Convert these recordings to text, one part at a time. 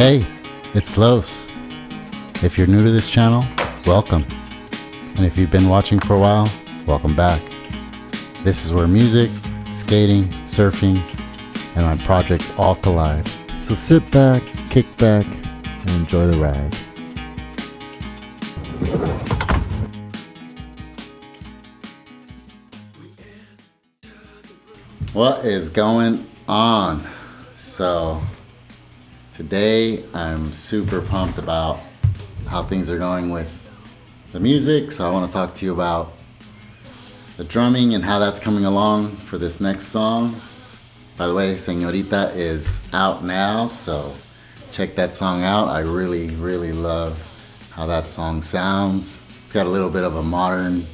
Hey, it's Los. If you're new to this channel, welcome. And if you've been watching for a while, welcome back. This is where music, skating, surfing, and my projects all collide. So sit back, kick back, and enjoy the ride. What is going on? So today I'm super pumped about how things are going with the music. So I want to talk to you about the drumming and how that's coming along for this next song. By the way, Señorita is out now, so check that song out. I really love how that song sounds. It's got a little bit of a modern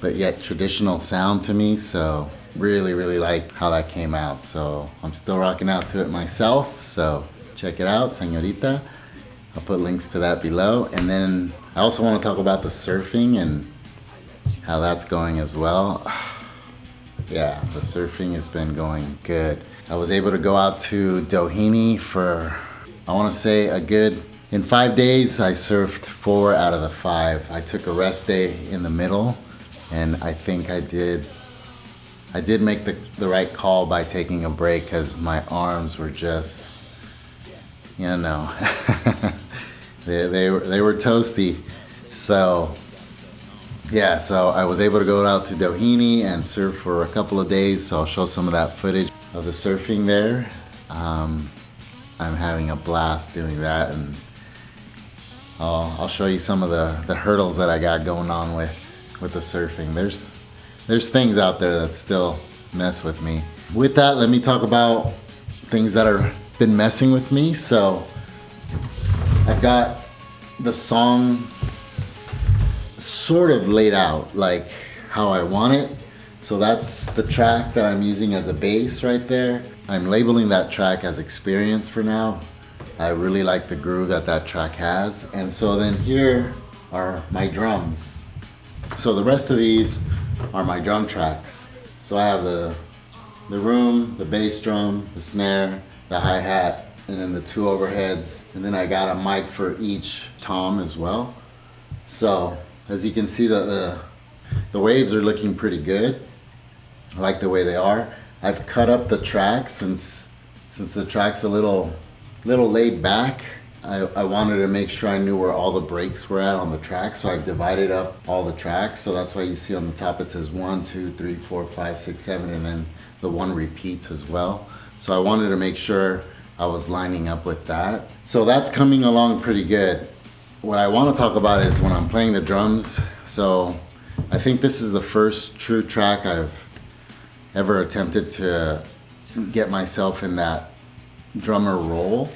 but yet traditional sound to me, so really like how that came out. So I'm still rocking out to it myself, so check it out, Señorita. I'll put links to that below. And then I also want to talk about the surfing and how that's going as well. Yeah, the surfing has been going good. I was able to go out to Doheny for, I want to say in 5 days, I surfed 4 out of the 5. I took a rest day in the middle, and I think I did make the right call by taking a break, because my arms were just, you know, they were toasty. So yeah, so I was able to go out to Doheny and surf for a couple of days, so I'll show some of that footage of the surfing there. I'm having a blast doing that, and I'll show you some of the hurdles that I got going on with the surfing. There's things out there that still mess with me. With that, let me talk about things that are been messing with me. So I've got the song sort of laid out like how I want it. So that's the track that I'm using as a bass right there. I'm labeling that track as Experience for now. I really like the groove that track has. And so then here are my drums. So the rest of these are my drum tracks. So I have the room, the bass drum, the snare, the hi-hat, and then the 2 overheads. And then I got a mic for each tom as well. So as you can see, the waves are looking pretty good. I like the way they are. I've cut up the track since the track's a little laid back. I wanted to make sure I knew where all the breaks were at on the track, so I've divided up all the tracks. So that's why you see on the top it says 1, 2, 3, 4, 5, 6, 7, and then the 1 repeats as well. So I wanted to make sure I was lining up with that. So that's coming along pretty good. What I want to talk about is when I'm playing the drums. So I think this is the first true track I've ever attempted to get myself in that drummer role.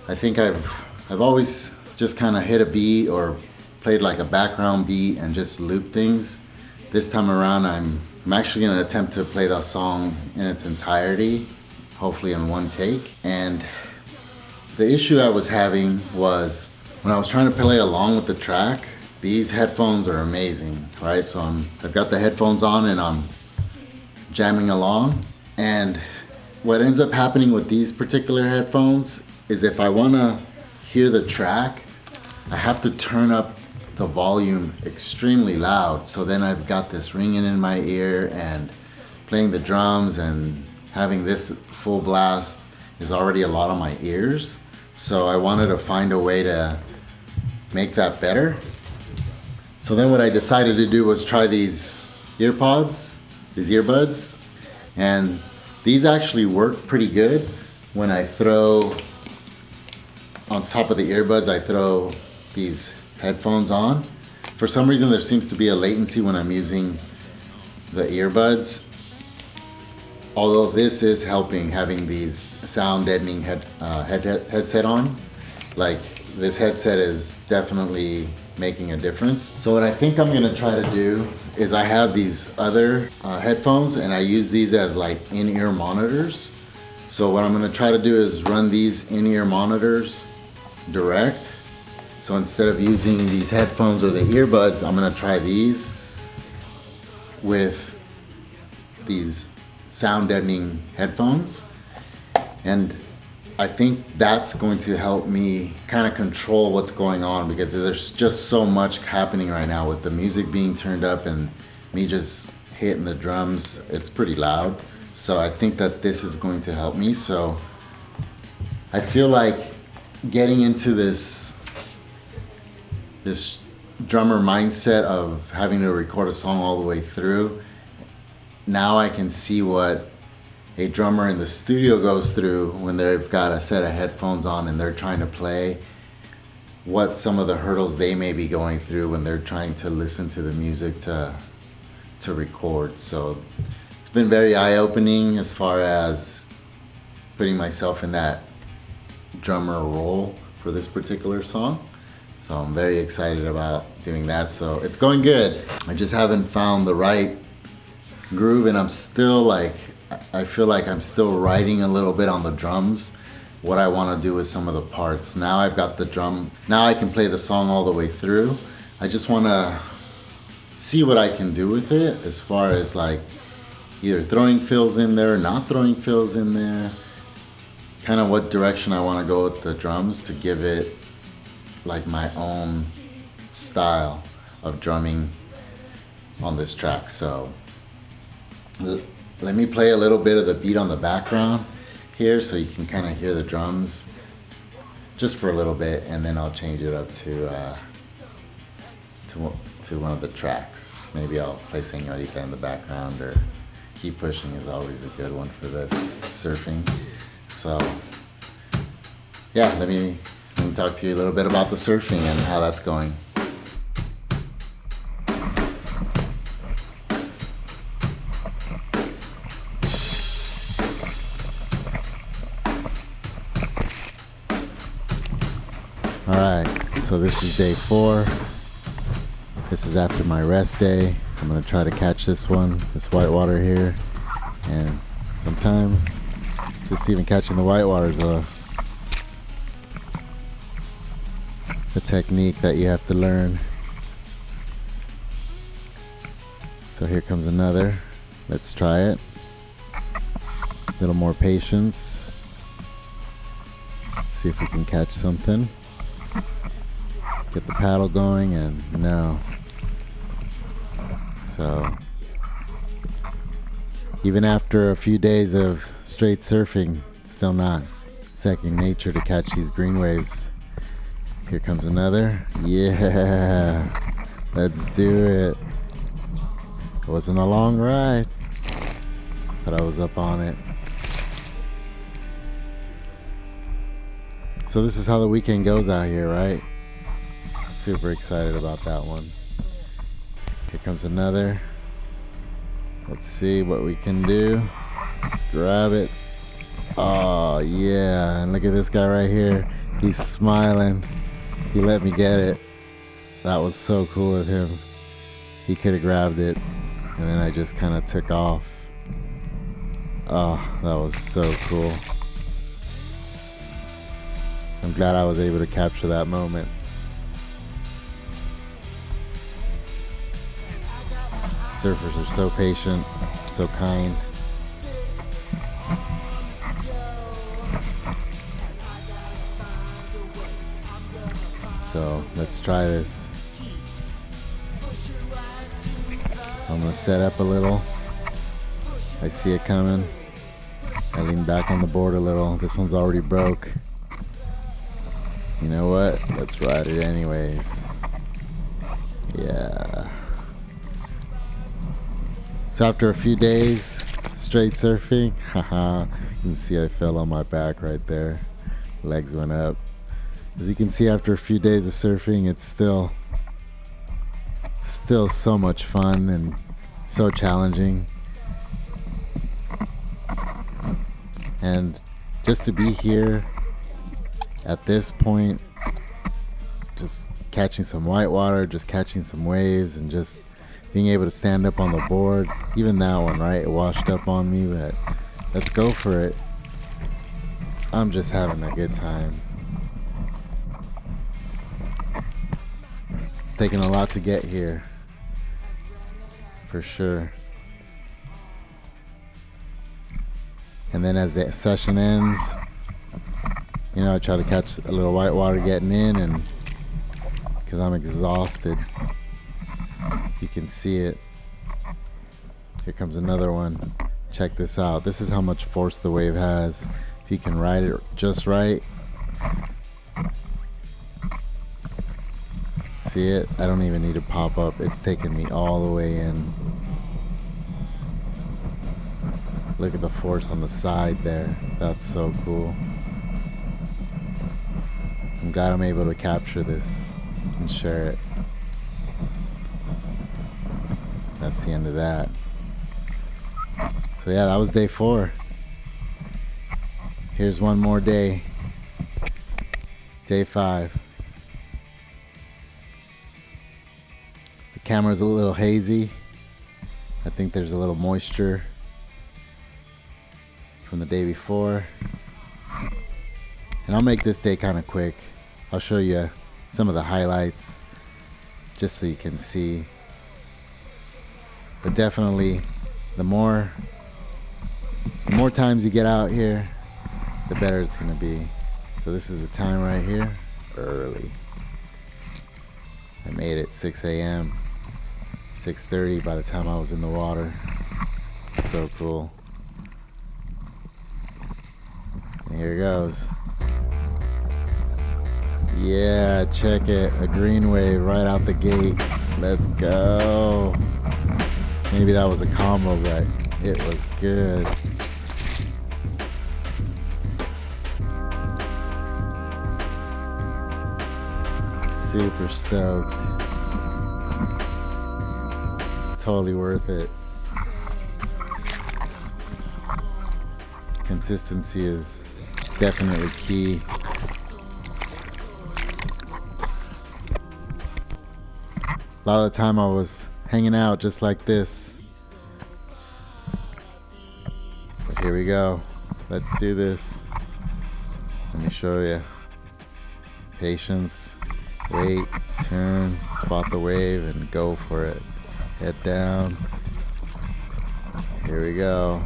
I think I've always just kind of hit a beat or played like a background beat and just loop things. This time around, I'm actually going to attempt to play the song in its entirety, hopefully in one take. And the issue I was having was when I was trying to play along with the track. These headphones are amazing, right? So I've got the headphones on and I'm jamming along. And what ends up happening with these particular headphones is if I want to hear the track, I have to turn up the volume extremely loud. So then I've got this ringing in my ear, and playing the drums and having this full blast is already a lot on my ears. So I wanted to find a way to make that better. So then what I decided to do was try these earbuds, and these actually work pretty good. When I throw on top of the earbuds, I throw these headphones on. For some reason, there seems to be a latency when I'm using the earbuds. Although this is helping, having these sound deadening headset on. Like, this headset is definitely making a difference. So what I think I'm gonna try to do is, I have these other headphones, and I use these as like in-ear monitors. So what I'm gonna try to do is run these in-ear monitors direct. So instead of using these headphones or the earbuds, I'm gonna try these with these sound deadening headphones. And I think that's going to help me kind of control what's going on, because there's just so much happening right now with the music being turned up and me just hitting the drums. It's pretty loud. So I think that this is going to help me. So I feel like getting into this drummer mindset of having to record a song all the way through, now I can see what a drummer in the studio goes through when they've got a set of headphones on and they're trying to play, what some of the hurdles they may be going through when they're trying to listen to the music to record. So it's been very eye-opening as far as putting myself in that drummer role for this particular song. So I'm very excited about doing that. So it's going good. I just haven't found the right groove, and I'm still like, I feel like I'm still writing a little bit on the drums, what I want to do with some of the parts. Now I've got the drum, now I can play the song all the way through. I just want to see what I can do with it as far as like either throwing fills in there, not throwing fills in there, kind of what direction I want to go with the drums to give it like my own style of drumming on this track. So let me play a little bit of the beat on the background here so you can kind of hear the drums just for a little bit, and then I'll change it up to one of the tracks. Maybe I'll play Señorita in the background, or Keep Pushing is always a good one for this surfing. So yeah, let me talk to you a little bit about the surfing and how that's going. Alright, so this is day 4. This is after my rest day. I'm going to try to catch this whitewater here. And sometimes just even catching the whitewater is a technique that you have to learn. So here comes another. Let's try it. A little more patience. Let's see if we can catch something. Get the paddle going, and no. So even after a few days of straight surfing, it's still not second nature to catch these green waves. Here comes another. Yeah, let's do it. It wasn't a long ride, but I was up on it. So this is how the weekend goes out here, right? Super excited about that one. Here comes another. Let's see what we can do. Let's grab it. Oh yeah, and look at this guy right here. He's smiling. He let me get it. That was so cool of him. He could have grabbed it, and then I just kind of took off. Oh, that was so cool. I'm glad I was able to capture that moment. Surfers are so patient, so kind. So let's try this. So I'm gonna set up a little. I see it coming. I lean back on the board a little. This one's already broke. You know what? Let's ride it anyways. Yeah. So after a few days straight surfing, haha, you can see I fell on my back right there. Legs went up. As you can see, after a few days of surfing, it's still so much fun and so challenging. And just to be here at this point, just catching some whitewater, just catching some waves, and just being able to stand up on the board. Even that one, right? It washed up on me, but let's go for it. I'm just having a good time. It's taken a lot to get here, for sure. And then as the session ends, You know, I try to catch a little white water getting in, and because I'm exhausted. You can see it. Here comes another one. Check this out. This is how much force the wave has. If you can ride it just right. See it? I don't even need to pop up. It's taking me all the way in. Look at the force on the side there. That's so cool. I'm glad I'm able to capture this and share it. That's the end of that. So yeah, that was day 4. Here's one more day. Day 5. The camera's a little hazy. I think there's a little moisture from the day before. And I'll make this day kind of quick. I'll show you some of the highlights just so you can see. But definitely, the more times you get out here, the better it's gonna be. So this is the time right here, early. I made it 6 a.m., 6:30 by the time I was in the water. It's so cool. And here it goes. Yeah, check it. A green wave right out the gate. Let's go. Maybe that was a combo, but it was good. Super stoked. Totally worth it. Consistency is definitely key. A lot of the time I was hanging out just like this. But here we go. Let's do this. Let me show you. Patience. Wait, turn, spot the wave, and go for it. Head down. Here we go.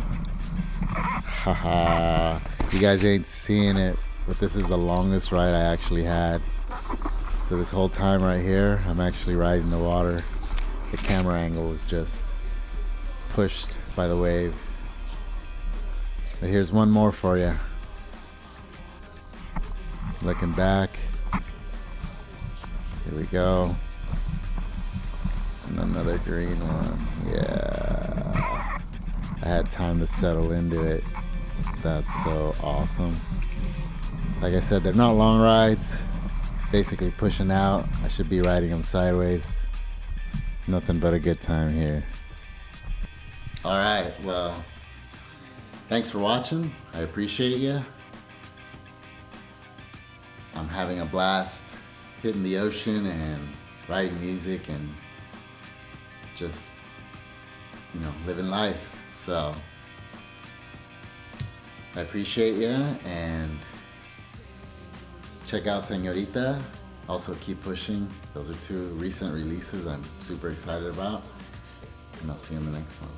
Haha. You guys ain't seeing it, but this is the longest ride I actually had. So this whole time right here, I'm actually riding the water. The camera angle was just pushed by the wave. But here's one more for you. Looking back. Here we go. And another green one. Yeah. I had time to settle into it. That's so awesome. Like I said, they're not long rides. Basically pushing out. I should be riding them sideways. Nothing but a good time here. All right, well, thanks for watching. I appreciate you. I'm having a blast hitting the ocean and writing music and just, you know, living life. So I appreciate you, and check out Señorita. Also keep pushing. Those are 2 recent releases I'm super excited about, and I'll see you in the next one.